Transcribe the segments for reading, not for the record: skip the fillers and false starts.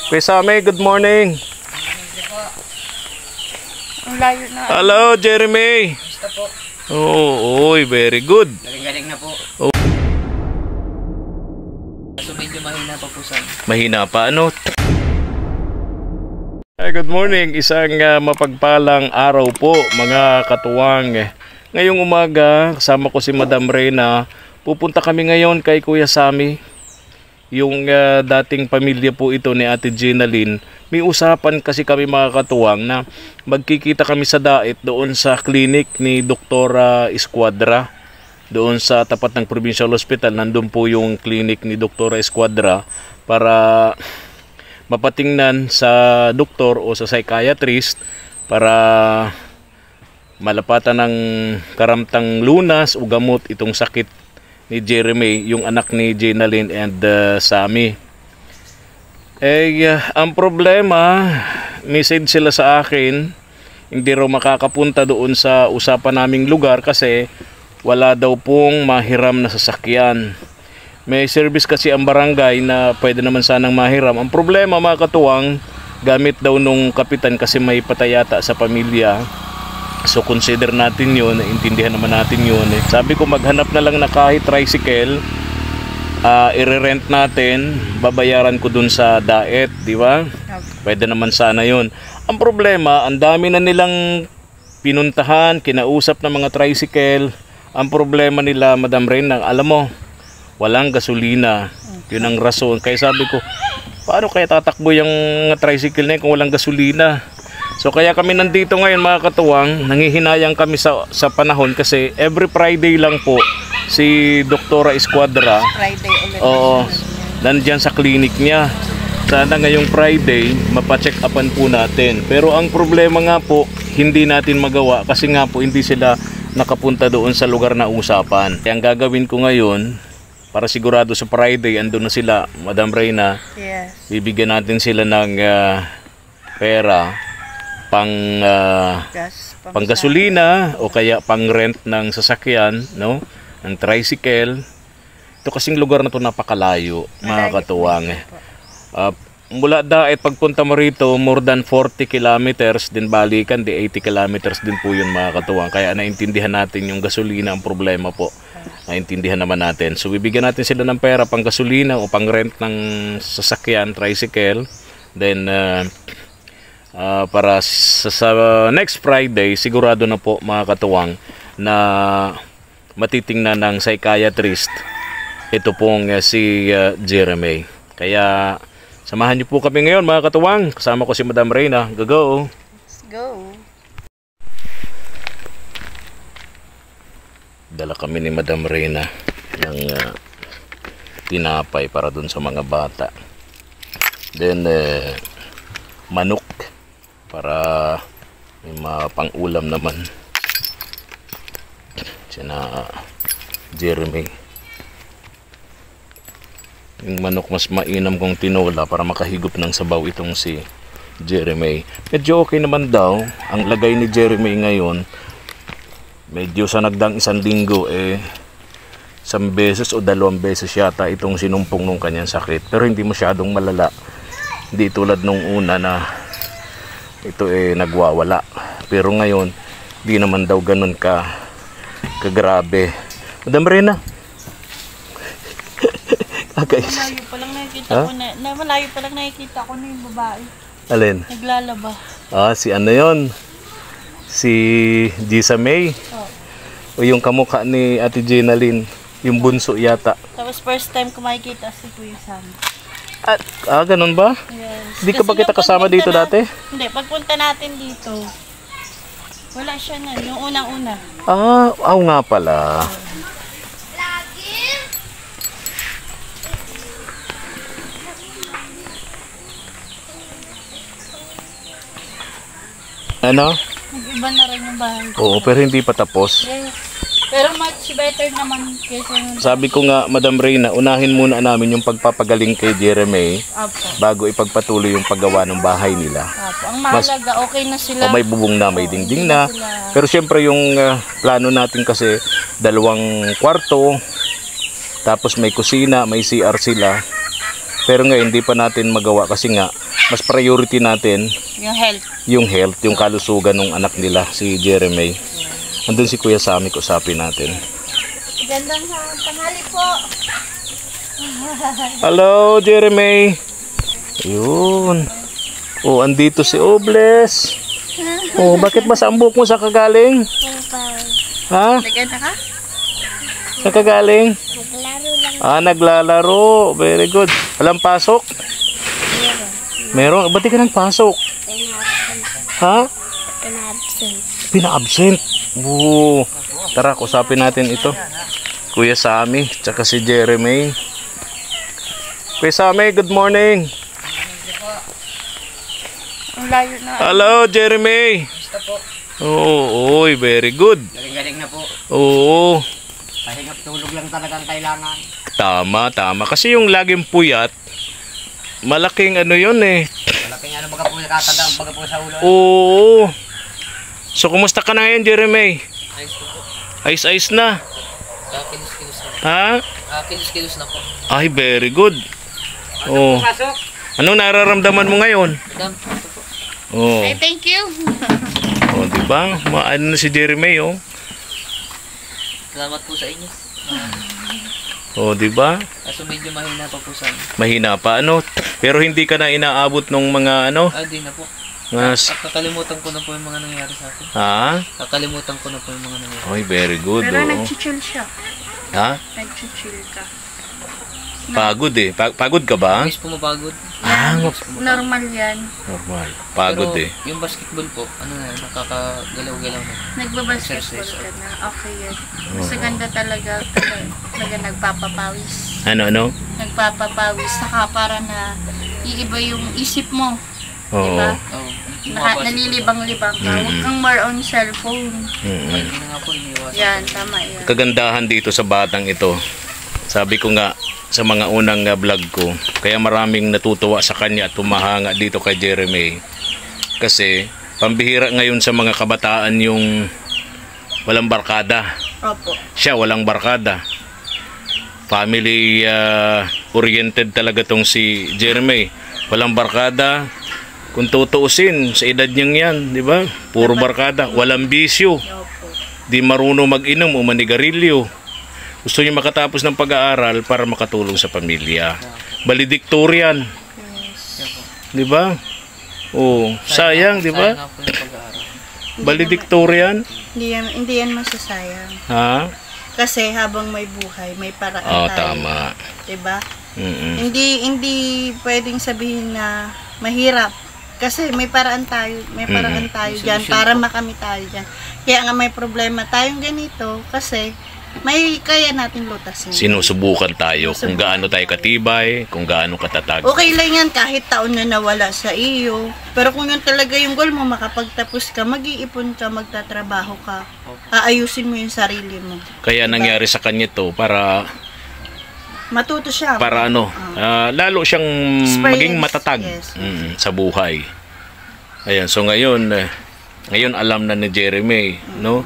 Kuya Sammy, good morning. Ang layo na. Hello, Jeremy. Basta po. Oh, very good. Galing-galing na po. Oh. So medyo mahina pa po sa. Mahina pa, ano? Good morning. Isang mapagpalang araw po, mga katuwang. Ngayong umaga, kasama ko si Madam Reyna. Pupunta kami ngayon kay Kuya Sammy. Yung dating pamilya po ito ni Ate Jenaline. May usapan kasi kami mga katuwang na magkikita kami sa Daet doon sa clinic ni Doktora Escuadra. Doon sa tapat ng Provincial Hospital, nandun po yung clinic ni Doktora Escuadra para mapatingnan sa doktor o sa psychiatrist para malapatan ng karamtang lunas o gamot itong sakit ni Jeremy, yung anak ni Jenaline and Sammy. Ang problema, message sila sa akin, hindi raw makakapunta doon sa usapan naming lugar kasi wala daw pong mahiram na sasakyan. May service kasi ang barangay na pwede naman sanang mahiram. Ang problema mga katuwang, gamit daw nung kapitan kasi may patayata sa pamilya. So consider natin yun, intindihan naman natin yun. Sabi ko maghanap na lang na kahit tricycle, i-rent natin, babayaran ko dun sa Daet, di ba? Pwede naman sana yun. Ang problema, ang dami na nilang pinuntahan, kinausap ng mga tricycle. Ang problema nila, Madam Reyna, alam mo, walang gasolina. Yun ang rason. Kaya sabi ko, paano kaya tatakbo yung tricycle na yun kung walang gasolina? So kaya kami nandito ngayon mga katuwang, nangihinayang kami sa panahon kasi every Friday lang po si Doktora Escuadra. Friday ulit. Oo, nandyan sa clinic niya. Sana ngayong Friday mapacheck upan po natin. Pero ang problema nga po, hindi natin magawa kasi nga po hindi sila nakapunta doon sa lugar na usapan. Kaya ang gagawin ko ngayon, para sigurado sa Friday andun na sila, Madam Reyna, Yes. bibigyan natin sila ng pera pang gasolina o kaya pang rent ng sasakyan, no? Ng tricycle. Ito kasing lugar na to napakalayo, mga katuwang. Mula Daet pagpunta mo rito, more than 40 kilometers din balikan, di 80 kilometers din po yun mga katuwang. Kaya naintindihan natin yung gasolina ang problema po. Naintindihan naman natin. So bibigyan natin sila ng pera pang gasolina o pang rent ng sasakyan, tricycle. Then para sa next Friday, sigurado na po mga katuwang na matitingnan ng psychiatrist ito pong si Jeremy. Kaya samahan niyo po kami ngayon mga katuwang. Kasama ko si Madam Reyna. Go! Let's go! Dala kami ni Madam Reyna ng tinapay para dun sa mga bata. Then manok para may pang-ulam naman. Sina Jeremy. Yung manok mas mainam kong tinola para makahigop ng sabaw itong si Jeremy. Medyo okay naman daw. Ang lagay ni Jeremy ngayon, medyo sa nagdang isang linggo isang beses o 2 beses yata itong sinumpong nung kanyang sakit. Pero hindi masyadong malala. Hindi tulad nung una na ito nagwawala. Pero ngayon, di naman daw ganun kagrabe. Madam Reyna. Malayo pa lang nakikita ko na malayo pa lang nakikita ko na yung babae. Alin? Naglalaba. Si ano yon? Si Gisa May. O yung kamukha ni Ate Jenaline, yung bunso yata. Tapos first time ko makikita si Kuya Sammy. Ganun ba? Yes. Di ka ba kita kasama dito dati? Hindi, pagpunta natin dito, wala siya na, yung unang-una. Nga pala. Ano? Nag-iba na rin yung bahay. Oo, pero hindi pa tapos. Yes. Pero much better naman kaysa yung... Sabi ko nga, Madam Reyna, unahin muna namin yung pagpapagaling kay Jeremy bago ipagpatuloy yung paggawa ng bahay nila. Ang mahalaga, okay na sila. May bubong na, may dingding na. Pero syempre yung plano natin kasi 2 kwarto, tapos may kusina, may CR sila. Pero ngayon hindi pa natin magawa kasi nga mas priority natin Yung health. yung health, yung kalusugan ng anak nila, si Jeremy. Andun si Kuya Sammy, usapin natin. Gandang tanghali po. Hello, Jeremy. Ayun. Oh, andito si Obles. Oh, bakit ba sa ambok mo sa kagaling? Ha? Naganda ka? Sa kagaling? Naglaro lang. Ah, naglalaro. Very good. Walang pasok? Meron. Ba't di ka nagpasok? Ha? Pinabsent. Pina-absent. Oo. Tara, kusapin natin ito. Kuya Sammy, tsaka si Jeremy. Kuya Sammy, good morning. Ang layo na. Hello, Jeremy. Basta po. Oo, oy, very good. Galing-galing na po. Oo. Pahingap tulog lang talagang kailangan. Tama, tama. Kasi yung laging puyat, malaking ano yun eh. Malaking ano baga po nakatandang baga po sa ulo. Oo. So, kumusta ka na ngayon, Jeremy? Ayos po po. Ayos-ayos na. Kilos-kilos na. Ha? Kilos-kilos na po. Ay, very good. Oo. Pasok. Anong nararamdaman mo ngayon? Madam, ito po. Oo. Ay, thank you. Oh, di ba? Maano na si Jeremy, oh. Salamat po sa inyo. Oh, di ba? Kaso medyo mahina pa po sa inyo. Mahina pa ano, pero hindi ka na inaabot ng mga ano, Di na po. mas Kakalimutan ko na po yung mga nangyari sa akin. ha? Kakalimutan ko na po yung mga nangyari. Oy, very good. Pero Oh. nag-chill siya. Ha? Nag-chill ka. Pagod eh. Pagod ka ba? Miss pumapagod. Ah, Normal yan. normal. Pagod Pero eh. yung basketball po, ano na, nakakagalaw-galaw na. Nagbabasketball ka na. Okay yan. Mas ganda talaga. Talaga nagpapapawis. Ano? Nagpapapawis. Saka para na iiba yung isip mo. Oo. Diba? Oo. Nalilibang-libang ka. Huwag kang more on cellphone. Mm-mm. Hindi na nga po iniiwasan. Yan, tama yan. Kagandahan dito sa batang ito. Sabi ko nga sa mga unang vlog ko, kaya maraming natutuwa sa kanya at tumahanga dito kay Jeremy. Kasi pambihira ngayon sa mga kabataan yung walang barkada. Opo. Siya walang barkada. Family oriented talaga tong si Jeremy. Walang barkada. Kung tutuusin sa edad niyang yan, di ba? Puro barkada, walang bisyo. Opo. Di marunong mag-inom o manigarilyo. Gusto niya makatapos ng pag-aaral para makatulong sa pamilya. Valedictorian. Di ba? Oh, sayang, di ba? Sayang nga po yung pag-aaral. Valedictorian. Hindi yan masasayang. Ha? Kasi habang may buhay, may paraan Oh, tayo. tama. Diba? Mm-mm. Hindi pwedeng sabihin na mahirap. Kasi may paraan tayo. May paraan tayo May dyan solusyon para po. makamit tayo dyan. Kaya nga may problema tayong ganito kasi may kaya natin lutasin. Sinusubukan tayo kung gaano tayo katibay, kung gaano katatag. Okay lang yan kahit taon na nawala sa iyo. Pero kung yun talaga yung goal mo, makapagtapos ka, mag-iipon ka, magtatrabaho ka, aayusin mo yung sarili mo. Kaya nangyari sa kanya to para Matuto siya. ano, lalo siyang Experience, maging matatag yes. sa buhay. Ayan, so ngayon alam na ni Jeremy, no?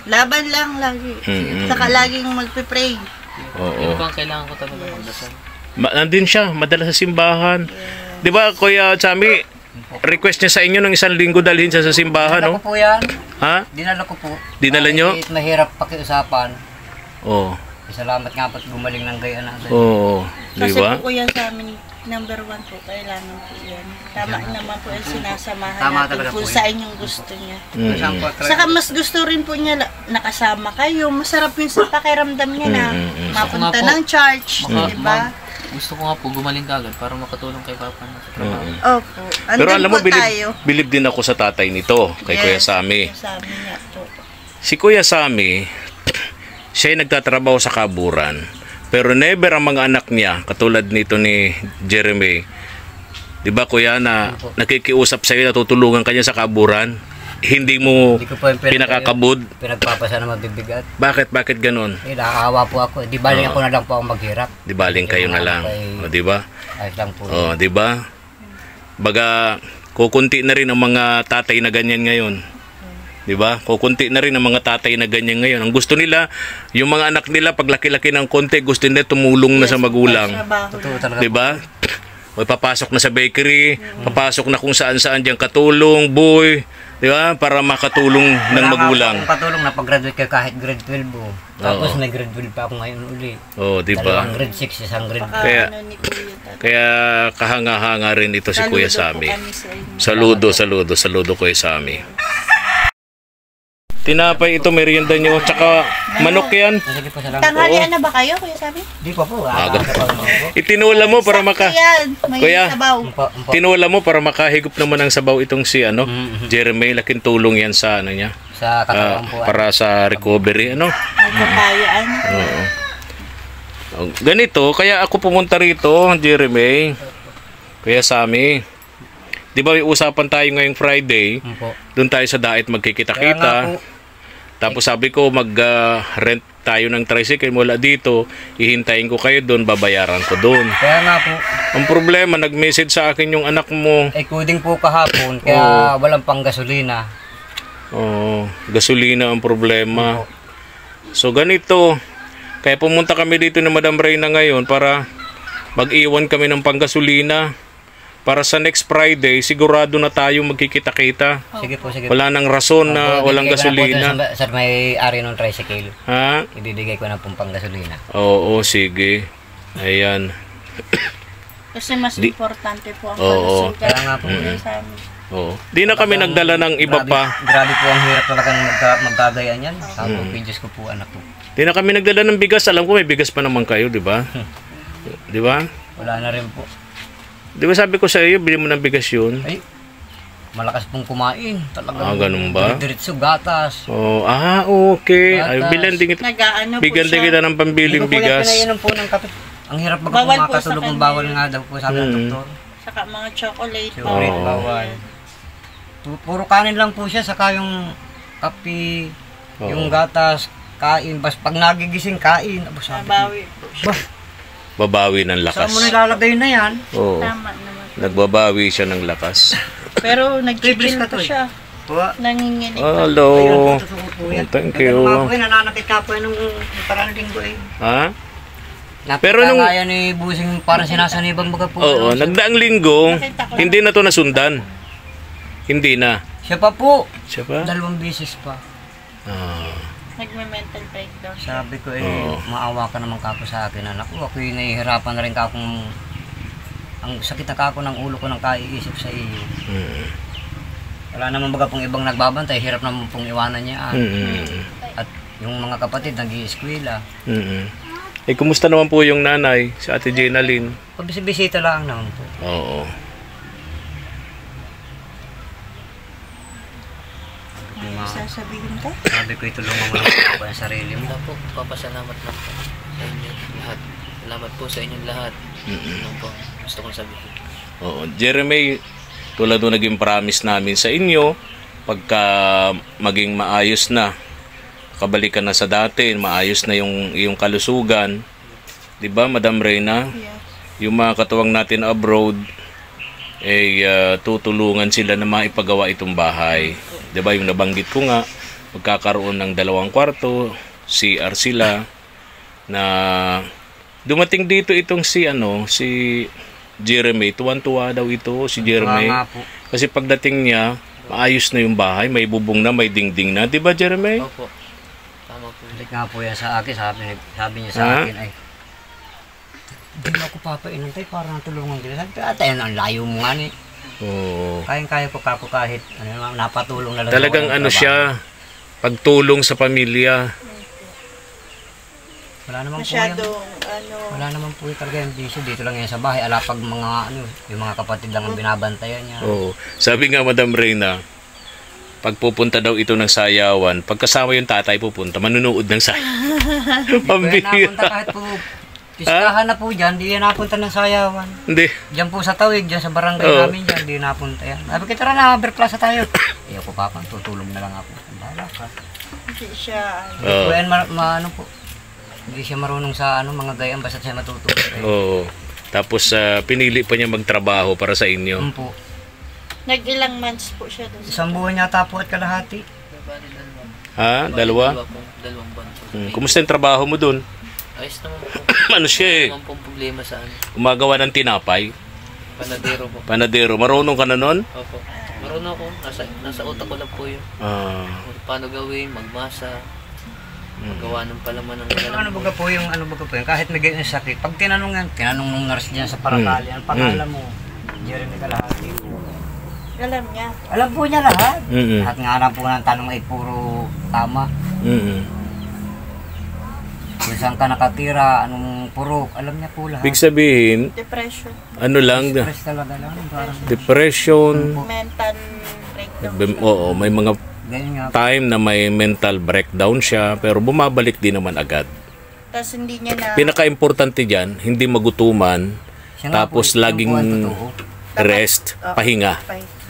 Laban lang lagi. Mm-mm. Saka laging magpe-pray. Oo. Yung pang kailangan ko talaga magdasal. Nandun siya, madala sa simbahan. 'Di ba, Kuya Sammy? Request niya sa inyo ng 1 linggo dalhin siya sa simbahan, Dinala no? ko po yan. Ha? Dinala ko po. Dinala nyo? Kahit mahirap pakiusapan. Oo. Salamat nga po at gumaling ng gaya na. Oo. 'Di Kasi ba? po kuya sa amin, number 1 po, kailangan po yan. Tama naman po yung sinasamahan Tama natin talaga po po sa inyong gusto niya. Mm. Saka mas gusto rin po niya nakasama kayo. Masarap yun sa pakiramdam niya na mapunta Gusto nga po. ng church, di ba? Gusto ko nga po gumaling kagad para makatulong kay Papa na sa trabaho. Opo. Pero Andun alam mo, po tayo. bilib din ako sa tatay nito, kay Kuya Sammy. Sabi niya po. Si Kuya Sammy, siya ay nagtatrabaho sa kaburan. Pero never ang mga anak niya, katulad nito ni Jeremy. Di ba kuya na nakikiusap sa'yo, natutulungan ka niya sa kaburan? Hindi mo Hindi ko po yung pinakakabud? pinagpapasa na mabibigat. Bakit ganun? Nakakawa po ako. Di baling ako na lang po ang maghirap. Di baling kayo na lang. O, di ba? Ayos lang po. O, di ba? Baga, kukunti na rin ang mga tatay na ganyan ngayon. Di ba? Kukunti na rin ang mga tatay na ganyan ngayon. Ang gusto nila, yung mga anak nila, pag laki-laki ng konti, gusto nila tumulong na sa magulang. Trabaho Totoo na. talaga. Di ba? May papasok na sa bakery, papasok na kung saan-saan diyang katulong, boy, di ba? Para makatulong ng magulang. Wala nga po akong katulong na pag-graduate kayo kahit grade 12 po. Tapos may grade 12 pa ako ngayon uli. Oh, di ba? Dalawang grade 6, isang grade Kaya- Ano ni Kuya Tat. Kaya kahanga-hanga rin ito si Kuya Saludo po Sammy. kami sa inyo. Saludo Kuya Sammy. Tinapay ito, merienda nyo. Tsaka manok yan. Sige po, salamat. Tanghalian na ba kayo, Kuya Sammy? Di pa po. Aga. Aga pa po. Itinula mo para maka... Yan, may Kuya. sabaw. Tinula mo para makahigop naman ng sabaw itong si Jeremy. Laking tulong yan sa ano niya. Sa katawan po. Para sa recovery. Ano? May papayaan. Oo. Ganito, kaya ako pumunta rito, Jeremy. Kuya Sammy. Di ba may usapan tayo ngayong Friday? Po. Doon tayo sa daet Kaya nga magkikita-kita. po. Tapos sabi ko mag-rent tayo ng tricycle mula dito. Hihintayin ko kayo doon, babayaran ko doon. Kaya nga po. Ang problema, nag-message sa akin yung anak mo. Coding po kahapon. Kaya walang pang gasolina. Oh, gasolina ang problema. So ganito, kaya pumunta kami dito ni Madam Reyna ngayon para mag-iwan kami ng panggasolina. Para sa next Friday, sigurado na tayo magkikita-kita. Sige po, sige po. Wala nang rason na Opo, walang ibibigay ko na po gasolina. dun sa may ari ng tricycle. Ha? Ibibigay ko na pong pang gasolina. Oo, sige. Ayan. Kasi mas importante po ang Oo. kalusugan. Kaya nga po. Kuya Sammy. Oo. Di na kami nagdala ng iba pa. Grabe po ang hirap talagang magkagayaan yan. Sabi ko, Diyos ko po anak ko. Di na kami nagdala ng bigas. Alam ko may bigas pa naman kayo, di ba? Di ba? Wala na rin po. Di ba sabi ko sa iyo, bili mo ng bigas yun? Ay, malakas pong kumain. Talagang Ganun ba? diretso gatas. Oh, okay. Ay, Gatas. bilan din kita. Nag-aano po Bigyan din siya. kita ng pambiling Hindi ko po yan bigas. pinainom po ng kape. Ang hirap baga Bawal po po sa makatulog ng kanya bawal yun. nga daw po sabi ng doktor. Saka mga chocolate. Chocolate, bawal. Puro kanin lang po siya, saka yung kape, yung gatas, kain. Bas pag nagigising, kain. Abo, sabi ko, Nabawi po siya. Babawi ng lakas. saan mo nilalagay na yan? Oo. Tama naman. Nagbabawi siya ng lakas. Pero Libre nag-chill ka po to eh. siya. Po. Nanginginig. Hello. Ayun, tutusuko po yan. Thank you. Mga po, nananakit nga po yan nung parang linggo eh. Ha? Pero Pero nung... nung- Kaya ni Busing parang sinasanibang baga po. Oo, ano, nagdaang linggo, Nakita ko hindi na to nasundan. Hindi na. siya pa po. Siya pa? 2 beses pa. Ah. Nagme-mental breakdown siya. Sabi ko Oo. maawa ka naman kako sa akin anak ko. Ako'y nahihirapan na rin kakong ang sakit na kako ng ulo ko ng kaiisip sa iyo. Mm. Wala naman baga pong ibang nagbabantay, hirap naman pong iwanan niya. Mm. At yung mga kapatid nag-ieskwela. Mm. Eh, kumusta naman po yung nanay, si Ate Jenalyn? Pabisibisita lang naman po. Oo. Ano sasabihin ka? Sabi ko itulungan mo lang ako yung sarili mo. Wala po, papasalamat lang po sa inyo lahat. Salamat po sa inyong lahat. Ano po, gusto kong sabihin. Oo. Jeremy, tulad nung naging promise namin sa inyo, pagka maging maayos na, kabalikan na sa dati, maayos na yung kalusugan, di ba, Madam Reyna? Yes. Yung mga katuwang natin abroad, tutulungan sila na maipagawa itong bahay. Di ba, yung nabanggit ko nga, magkakaroon ng 2 kwarto, CR sila, na dumating dito itong si Jeremy, tuwan-tuwa daw ito, si Jeremy. Nga po. Kasi pagdating niya, maayos na yung bahay, may bubong na, may dingding na. Di ba, Jeremy? Opo. Tama po. Balik nga po yan sa akin, sabi niya sa Ha? akin ay hindi mo ako papainantay para natulungan kita. Sabi ko, ate, ang layo mo nga ni. Oo. Kayang-kaya ko kako kahit ano, napatulong na lang. Talagang ako ng ano trabaho. siya, pagtulong sa pamilya. Wala naman po Masyadong, yan. Wala naman po yung talaga yung bisyo. Dito lang yan sa bahay. Alapag mga ano, yung mga kapatid lang ang binabantayan niya. Oo. Sabi nga, Madam Reyna, pag pupunta daw ito ng sayawan, pagkasama yung tatay pupunta, manunood ng sayawan. Kaya napunta Pambira. kahit po, pistahan na po dyan, di yan napunta ng sayawan. Hindi. Diyan po sa tawid, dyan sa barangay Oo. namin dyan, di napunta yan. Sabi ko, tara na, overplaza tayo. Eh ako papa, tutulong na lang ako. Bahala ka. hindi siya, Oo. Kuya, ano po, hindi siya marunong sa ano, mga gayang basta siya matutulog. Oo. Tapos pinili pa niya magtrabaho para sa inyo. Po. nag-ilang months po siya doon. Isang buwan yata po at kalahati. Bali, dalawa. Ha? Dalawa? Dalawang buwan po. Kumusta yung trabaho mo dun? Ayos naman po. Ano siya eh? Naman pong problema sa ano. Gumagawa ng tinapay. Panadero po. Panadero. Marunong ka na nun? Opo. Marunong ako. Nasa utak ko lang po yun. Ah. Kung paano gawin, magmasa, magawa ng palaman ng Ano baga po yung kahit may ganyan sakit, pag tinanong nung nurse niya sa Parakali, ang pangalan mo, Jeremy Kalahati. Alam niya. Alam po niya lahat. Mm-mm. At nga lang po ng tanong ay puro tama. Kung saan ka nakatira, anong purok, alam niya po lahat. Ibig sabihin, Depression. ano lang, Stress talaga lang. Parang depression. Mental breakdown. Oo, may mga ganyan nga. time na may mental breakdown siya, pero bumabalik din naman agad. Tapos hindi niya na... Pinaka-importante dyan, hindi magutuman, Siya nga po, tapos yun laging po ang totoo. rest, Oo, pahinga.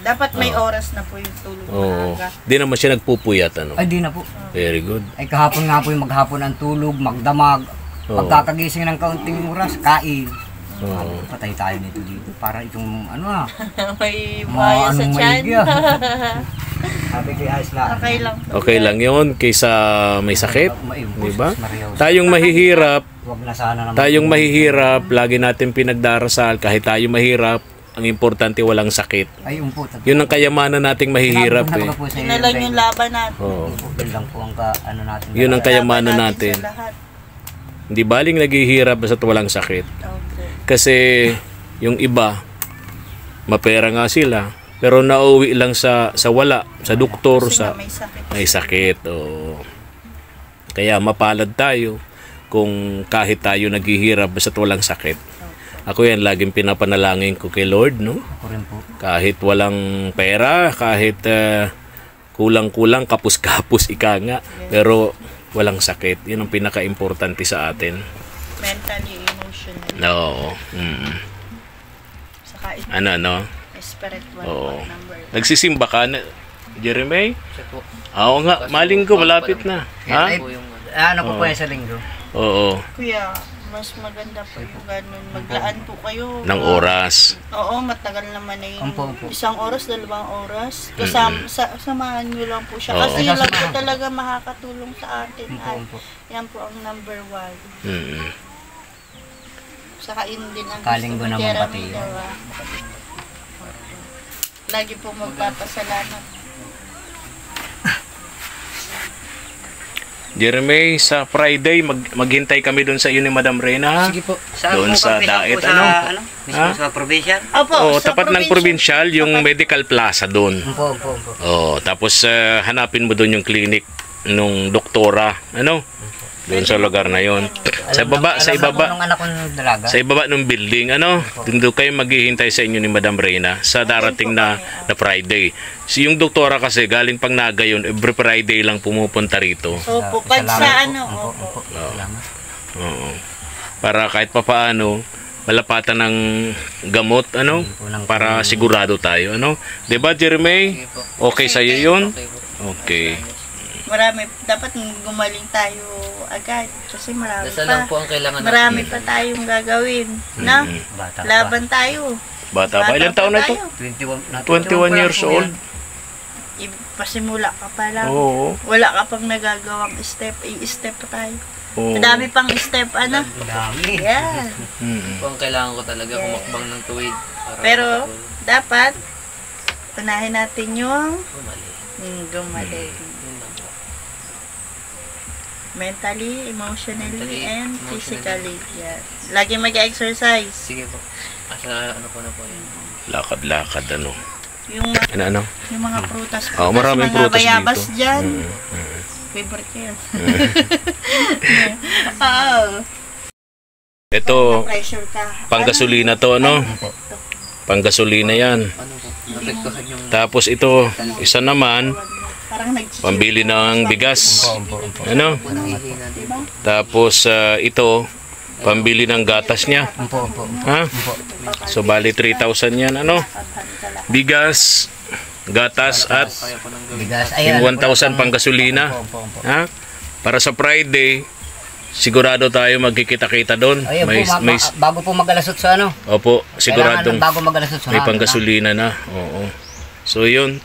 Dapat may oras na po yung tulog Oo. maaga. Di naman siya nagpupuyat, ano? Ay, di na po. Very good. Ay, kahapon nga po yung maghapon ang tulog, magdamag. Oo. Pagkakagising ng kaunting oras, kain. Oo. Patay tayo nito dito. Para itong, May mga maya sa anong tiyan. maigi ah. Sabi kay Ayos lang. Okay lang po. Okay lang yun, kaysa may sakit. Di ba? Tayong mahihirap, Huwag na sana naman. tayong mahihirap, lagi natin pinagdarasal, kahit tayo mahirap, ang importante walang sakit. Ay, umpo. Yun ang kayamanan nating mahihirap eh. Yun na lang yung laban natin. Oo. Yun lang po ang natin. Yun ang kayamanan Laban natin. sa lahat. Hindi baling naghihirap basta't walang sakit. Okay. Kasi yung iba, mapera nga sila, pero nauwi lang sa wala, sa doktor, Kasi sa nga may sakit. may sakit. Oo. Kaya mapalad tayo kung kahit tayo naghihirap basta't walang sakit. Ako yan, laging pinapanalangin ko kay Lord, no? Ako rin po. Kahit walang pera, kahit kulang-kulang, kapus-kapus, ika nga. Pero walang sakit. Yun ang pinaka-importante sa atin. Mentally, emotionally. No. Saka Ano? spiritual Oo. number. Nagsisimba ka na, Jeremy? Siya po. Oo nga, maling ko, malapit na. Ha? Yan po yung Ano po Oo. po yan sa linggo? Oo. Kuya, mas maganda po yung ganun. Maglaan po kayo. Ng oras. Oo, matagal naman na yung Opo. isang oras, 2 oras. Samahan nyo lang po siya. Oo. Kasi Ay, yun lang po sasamahan. talaga makakatulong sa atin. Ay, Umpo. yan po ang number 1. Mm. Saka yun din ang Kalinggo gusto ko, naman Jeremy, pati yun. diba? Lagi po magpapasalamat. Jeremy, sa Friday, maghintay kami doon sa iyo ni Madam Reyna. Sige po. Saan Doon po sa kami? Daet, Sa, ano? Mismo Ha? sa probinsya? Opo, Oo, sa tapat ng provincial, yung medical plaza doon. Umpo. Oo, tapos hanapin mo doon yung clinic nung doktora, ano? Doon sa lugar na yon. Sa ibaba, sa ibaba. Nung anak ko ng dalaga. Sa ibaba ng building, ano? Doon kayo maghihintay sa inyo ni Madam Reyna sa darating na Friday. Yung doktora kasi galing pang Naga yun, every Friday lang pumupunta rito. Opo, pag sa ano, opo. Salamat. Oo. Para kahit papaano malapatan ng gamot, ano? Para sigurado tayo, ano? 'Di ba, Jeremy? Sige po. Okay sa iyo 'yun? Okay po. Okay. Marami, dapat gumaling tayo agad. Kasi marami Dasal pa. lang po ang kailangan Marami natin. pa tayong gagawin. Na? Bata pa. Laban tayo. Bata pa. Ilang taon na ito? tayo. 21 years old. Pasimula ka pa lang. Oo. Wala ka pang nagagawang step. I-step pa tayo. Oo. Madami pang step, ano? Dami. Yeah. Mm. Po ang kailangan ko talaga humakbang ng tuwid. Para Pero, makatulong. dapat, unahin natin yung Bumalik. gumaling. Yun lang po. Mentally, emotionally, Mentally, and emotionally. physically. Yeah. Lagi mag-exercise. Sige po. Asa ano ko na po yun. Lakad-lakad, ano? Yung, Ano? yung mga prutas. Oo, maraming mga prutas bayabas dito. dyan. Mm. Favorite ko yan. Oo. Ito, Pressure ka. panggasolina to, ano? Panggasolina yan. Ano po? Napektuhan yung Tapos ito, isa naman, Parang pambili ng bigas. Ano? po nahihina din. Tapos ito, pambili ng gatas niya. Umpo. Ha? So bali 3,000 yan, ano? Bigas, gatas at Kaya po nang gawin. Bigas. yung 1,000 pang gasolina. Umpo. Ha? Para sa Friday, sigurado tayo magkikita-kita doon. Ayun May, po, may, bago po mag-alasot sa ano. opo, Kailangan siguradong ng bago mag-alasot sa may panggasolina na. Oo. So yun,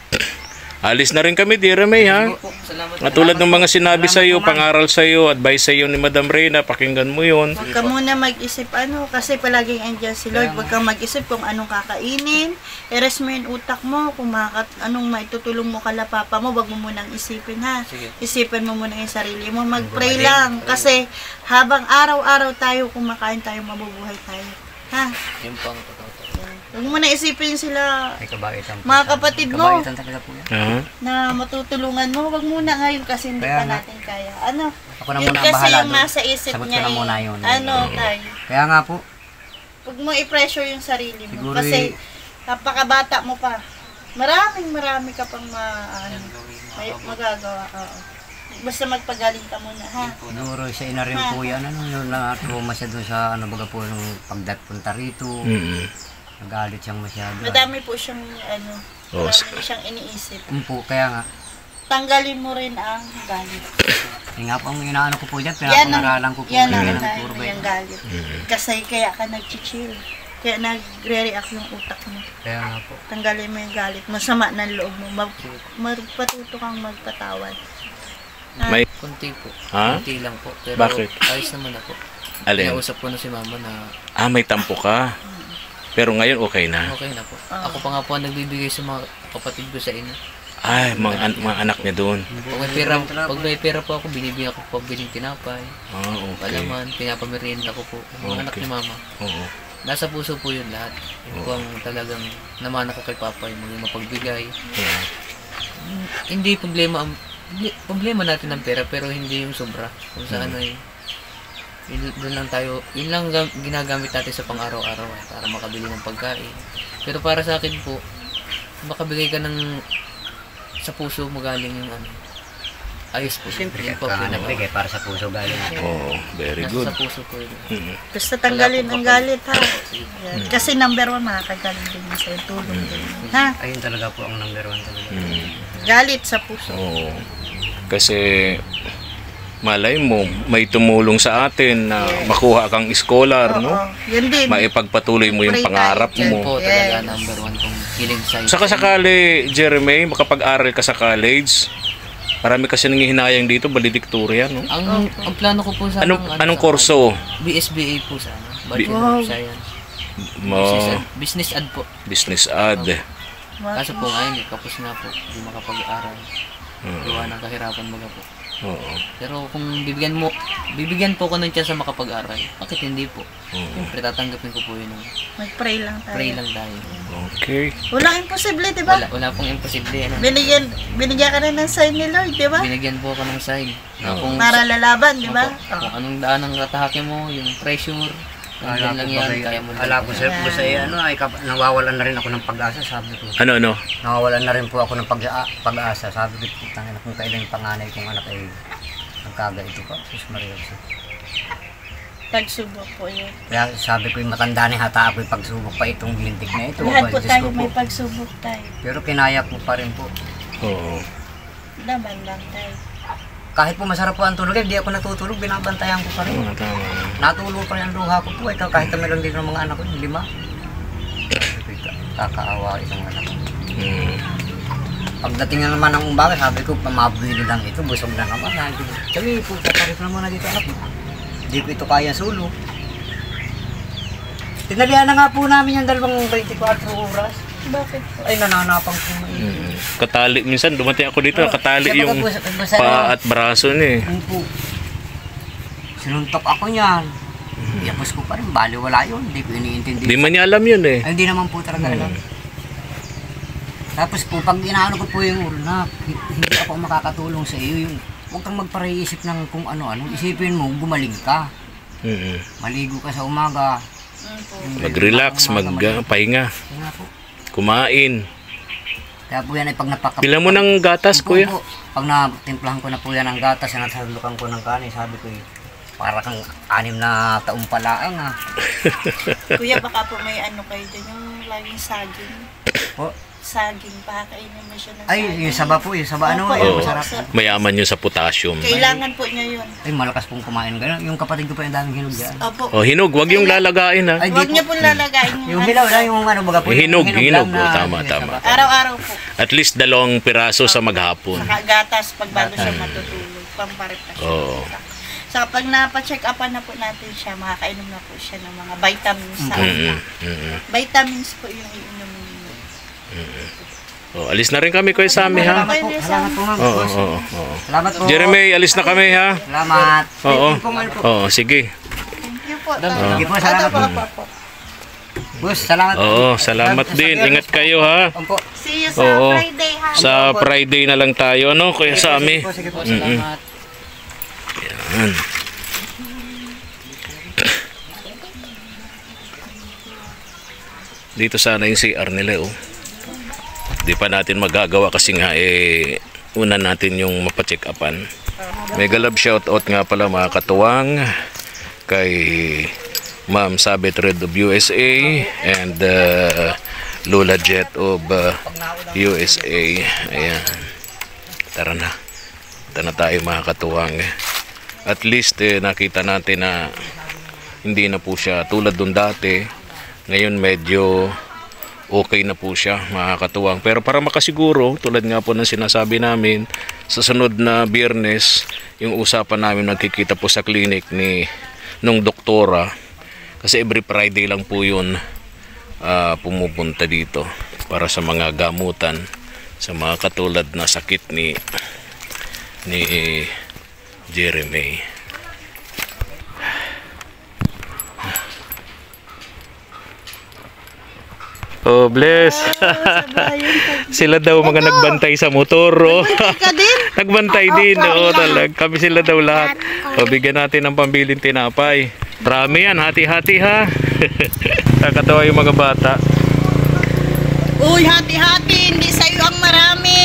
Alis na rin kami, Dear May, ha? Salamat. At tulad ng mga sinabi sa iyo, pangaral sa iyo, advice sa iyo ni Madam Reyna, pakinggan mo 'yon. Huwag ka muna mag-isip kasi palaging andyan si Lord. Huwag kang mag-isip kung anong kakainin. I-rest mo yung utak mo, kung anong maitutulong mo kala papa mo, wag mo munang isipin, ha. Sige. Isipin mo muna yung sarili mo. Mag-pray lang. Kasi habang araw-araw tayo kumakain tayo, mabubuhay tayo. Ha? Yung pang totoo. Huwag mo na isipin sila, May kabaitan po. mga kapatid mo, Kabaitan talaga po yan. Ha? na matutulungan mo. Huwag muna ngayon kasi hindi Kaya pa nga. natin kaya. Ano? Ako na Yun muna ang kasi bahala yung doon. nasa isip Sagot ko niya na muna yun. tayo. Kaya nga po, Huwag mo i-pressure yung sarili mo. Siguro Kasi napakabata mo pa. Marami ka pang magagawa. Oo. Basta magpagaling ka muna, ha? siguro siya ina rin po yan. Yung na-trauma siya doon sa baga po nung pagdapunta rito. Nagalit siyang masyado. Madami po siyang, Oh, marami siyang iniisip. Po, kaya nga. Tanggalin mo rin ang galit. Yung nga po ang inaano ko po dyan, Yan pinapangaralan ko po. yan ang Yan ang unahin puro mo, ba yung galit. Kasi kaya ka nag-chill. Kaya nagre-react yung utak mo. Kaya nga po. Tanggalin mo yung galit. Masama ng loob mo. Magpatuto kang magpatawad. May Kunti po. Ha? Kunti lang po. Pero Bakit? ayos naman ako. alin? Kinausap ko na si mama na May tampo ka. Pero ngayon okay na. okay na po. Ako pa nga po ang nagbibigay sa mga kapatid ko sa inyo. Ay, mga anak niya doon. Pag may pera po ako, binibigyan ko po biling tinapay. Okay. Palaman, pinapamerienda ko po. Mga anak Okay. ni mama. Oo. Nasa puso po yun lahat. Yun po ang talagang namana ko kay papa, yung maging mapagbigay. Oo. Problema natin ang pera, pero hindi yung sobra. Kung saan ay, doon lang tayo, yun lang ginagamit natin sa pang-araw-araw para makabili ng pagkain. Pero para sa akin po, makabigay ka ng sa puso mo galing yung ayos po. Siyempre, Yun po, bigay para sa puso galing. Oh, very nasa good. sa puso ko yun. Basta tanggalin ang galit, ha? Yan. Kasi number 1, makakagaling din yun sa'yo. Tulong din. Ha? Ayun talaga po ang number 1 talaga. Galit sa puso. Oo. Kasi malay mo, may tumulong sa atin na makuha kang scholar, no? Oo. Yun din. Maipagpatuloy mo yung Pray pangarap tayo Yan dyan. mo. po talaga Yes. number 1 kong feeling sa Saka sakali, Jeremy, makapag-aral ka sa college. Marami kasi nangihinayang dito, valedictorian, no? Ang plano ko po sa Anong kurso? BSBA po sana. Bi- Bachelor of Science. Mo, Business ad po. business ad. Kaso po ngayon, kapos na po. Hindi makapag-aral. Gawa ng kahirapan mga po. Oo. Pero kung bibigyan po ko ng chance sa makapag-aral, bakit hindi po? Siyempre, tatanggapin ko po yun. Mag-pray lang tayo. Pray lang tayo. Okay. Walang imposible, di ba? Wala pong imposible. Binigyan ka na ng sign ni Lord, di ba? Binigyan po ako ng sign. Para lalaban, di ba? Kung anong daan ang ratahakin mo, yung pressure, nandiyan lang yan, kaya mo Ala ko sa ay nawawalan na rin ako ng pag-asa, sabi ko. Ano? Nawawalan na rin po ako ng pag-asa, sabi ko, tangina kung kailan yung panganay kong anak ay nagkaganito pa, Sus Maria. Pagsubok po yun. Kaya sabi ko, matanda na hata ako yung pagsubok pa itong lintik na ito. Lahat po Diyos tayo ko po. may pagsubok tayo. Pero kinaya ko pa rin po. Oo. Laban lang tayo. Kahit po masarap po ang tulog, hindi ako natutulog, binabantayan ko pa rin. Tama. Natulog pa rin ang luha ko po. Ito, kahit na meron din ng mga anak ko, 5. Sabi ko, kakaawa itong anak ko. Pagdating na naman ng umaga, sabi ko, pamabili lang ito, busog na naman. Sabi ko, tatarif na muna dito anak ko. Hindi ko ito kaya sulo. Tinalihan na nga po namin yung 24 oras. Bakit po? Ay, nananapang ko. Katali, minsan dumating ako dito, katali Siya yung baga po, pa at braso niya eh. Ano po? Sinuntok ako niyan. Yapos ko pa rin, bali wala yun. Hindi ko iniintindi. Di man niya alam yun eh. Ay, hindi naman po talaga alam. Tapos po, pag inaano ko po yung ulo na, hindi ako makakatulong sa iyo. Yung, huwag kang magparaisip ng kung ano-ano. Isipin mo, gumaling ka. Maligo ka sa umaga. Mag-relax, magpahinga, Kaya nga po. kumain. Kaya po yan ay pag napaka... Pila mo ng gatas, Po, kuya? po, pag natimplahan ko na po yan ng gatas, nasalukan ko ng kanin, sabi ko para kang 6 na taong palaang ah. Kuya, baka po may ano kayo dyan, yung laging saging. Po. Saging, pakakainin mo siya ng Ay, saging. yung saba po, yung saba ano, Opo, yung Oo. masarap. Mayaman yun sa potassium. Kailangan po niya yun. Ay, malakas pong kumain gano'n. Yung kapatid ko pa yung daming hinog dyan. Opo. Oh, hinog, wag yung lalagain ha. Ay, Huwag di niyo po. po lalagayin Yung hilaw na, yung ano, baga po. Hinog, yung hinog. lang na- Tama, yung tama. saba. Araw-araw po. At least 2 piraso sa maghapon. Saka gatas pag bago siya matutulog. Pamparitas. Oo. Saka pag napacheck upan na po natin siya, makakainom na po siya ng mga vitamins sa Mm-mm, utak. mm-mm. Vitamins po yung iinumin niyo. Oh, alis na rin kami Kuya Sammy ha. Salamat po, salamat po, ma'am. Oo, oo, oo. Salamat po. Jeremy, alis na kami ha. Salamat. Oo. Thank you po, ma'am po. Oo, sige. Thank you po. Sige po, salamat po. Boss, salamat po. Oo, salamat din. Ingat kayo ha. Opo. See you sa Oo. Friday, ha? Sa Friday na lang tayo, no, Kuya Sammy? Sige po. Salamat. Yan. Dito sana yung CR nila, oh. Di pa natin magagawa kasi nga, una natin yung mapacheck upan. Mega love shoutout nga pala mga katuwang kay Ma'am Sabit Red of USA and Lola Jet of USA. Ayan. Tara na. Tara na tayo mga katuwang. At least nakita natin na hindi na po siya tulad dun dati. Ngayon medyo okay na po siya mga katuwang. Pero para makasiguro, tulad nga po ng sinasabi namin, sa sunod na Biyernes, yung usapan namin nagkikita po sa clinic nung doktora. Kasi every Friday lang po yun pumupunta dito para sa mga gamutan sa mga katulad na sakit ni Jeremy. Oh, bless. Sila daw mga nagbantay sa motor. Oh. Ka din? Nagbantay din. Oo, talaga. Kami sila daw lahat. O, bigyan natin ng pambiling tinapay. Marami yan. Hati-hati ha. Nakakatawa yung mga bata. Uy, hati-hati. Hindi sa'yo ang marami.